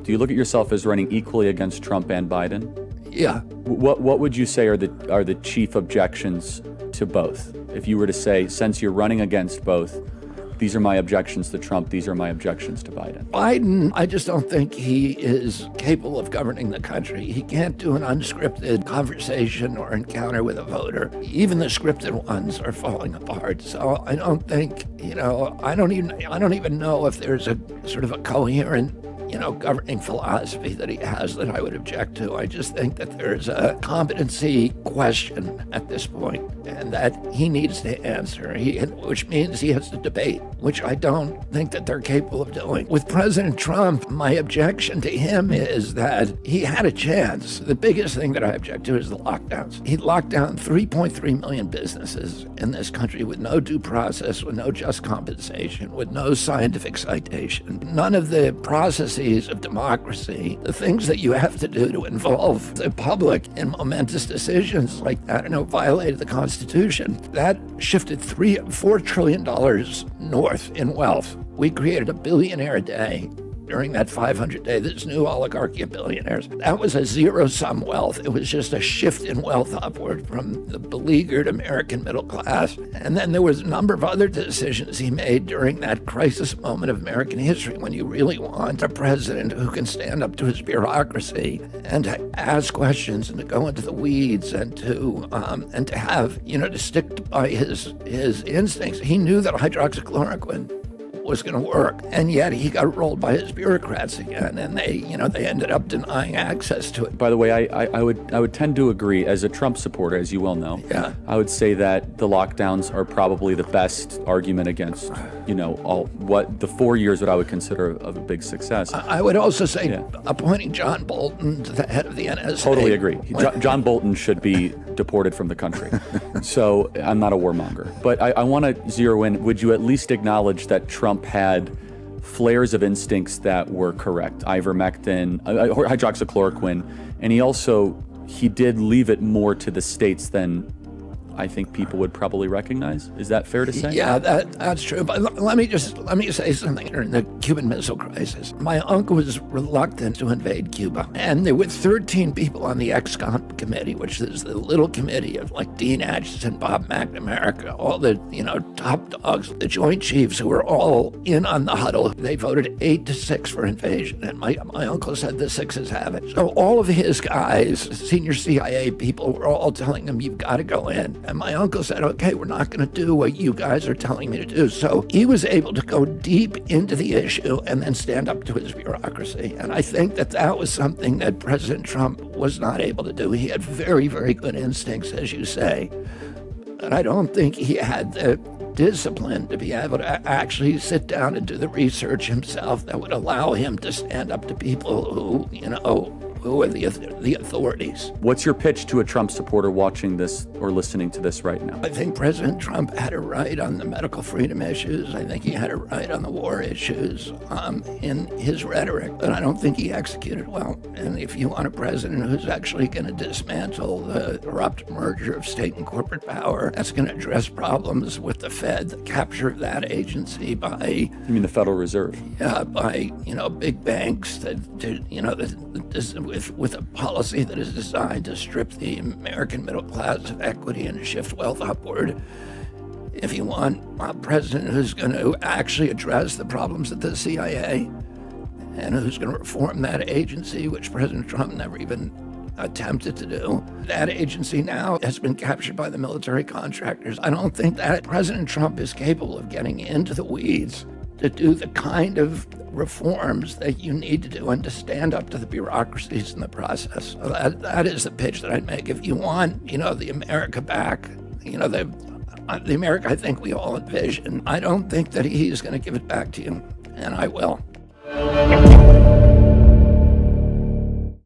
Do you look at yourself as running equally against Trump and Biden? Yeah. What would you say are the chief objections to both? If you were to say, since you're running against both, these are my objections to Trump, these are my objections to Biden. Biden, I just don't think he is capable of governing the country. He can't do an unscripted conversation or encounter with a voter. Even the scripted ones are falling apart. So I don't think, I don't even know if there's a sort of a coherent governing philosophy that he has that I would object to. I just think that there's a competency question at this point, and that he needs to answer, which means he has to debate, which I don't think that they're capable of doing. With President Trump, my objection to him is that he had a chance. The biggest thing that I object to is the lockdowns. He locked down 3.3 million businesses in this country with no due process, with no just compensation, with no scientific citation. None of the processes of democracy, the things that you have to do to involve the public in momentous decisions like that, violated the Constitution. That shifted $4 trillion north in wealth. We created a billionaire a day during that 500-day, this new oligarchy of billionaires. That was a zero-sum wealth. It was just a shift in wealth upward from the beleaguered American middle class. And then there was a number of other decisions he made during that crisis moment of American history when you really want a president who can stand up to his bureaucracy and to ask questions and to go into the weeds and to have, to stick by his instincts. He knew that hydroxychloroquine was going to work, and yet he got rolled by his bureaucrats again, and they ended up denying access to it. By the way, I would tend to agree. As a Trump supporter, as you well know, yeah, I would say that the lockdowns are probably the best argument against, all what the 4 years that I would consider of a big success. I would also say appointing John Bolton to the head of the NSA. Totally agree. John Bolton should be deported from the country. So I'm not a warmonger, but I want to zero in. Would you at least acknowledge that Trump had flares of instincts that were correct? Ivermectin, hydroxychloroquine, and he did leave it more to the states than I think people would probably recognize. Is that fair to say? Yeah, that's true. But let me say something. During the Cuban Missile Crisis, my uncle was reluctant to invade Cuba, and there were 13 people on the ex-con committee, which is the little committee of like Dean Acheson, Bob McNamara, all the top dogs, the Joint Chiefs, who were all in on the huddle. They voted 8-6 for invasion, and my uncle said the sixes have it. So all of his guys, senior CIA people, were all telling him, "You've got to go in." And my uncle said, "Okay, we're not going to do what you guys are telling me to do." So he was able to go deep into the issue and then stand up to his bureaucracy. And I think that was something that President Trump was not able to do. He had very, very good instincts, as you say. But I don't think he had the discipline to be able to actually sit down and do the research himself that would allow him to stand up to people who are the authorities. What's your pitch to a Trump supporter watching this or listening to this right now? I think President Trump had it right on the medical freedom issues. I think he had it right on the war issues in his rhetoric, but I don't think he executed well. And if you want a president who's actually going to dismantle the corrupt merger of state and corporate power, that's going to address problems with the Fed, the capture of that agency by... You mean the Federal Reserve? Yeah, by, big banks with a policy that is designed to strip the American middle class of equity and shift wealth upward. If you want a president who's going to actually address the problems at the CIA and who's going to reform that agency, which President Trump never even attempted to do, that agency now has been captured by the military contractors. I don't think that President Trump is capable of getting into the weeds to do the kind of reforms that you need to do and to stand up to the bureaucracies in the process. So that is the pitch that I'd make. If you want, the America back, the America I think we all envision, I don't think that he's going to give it back to you, and I will.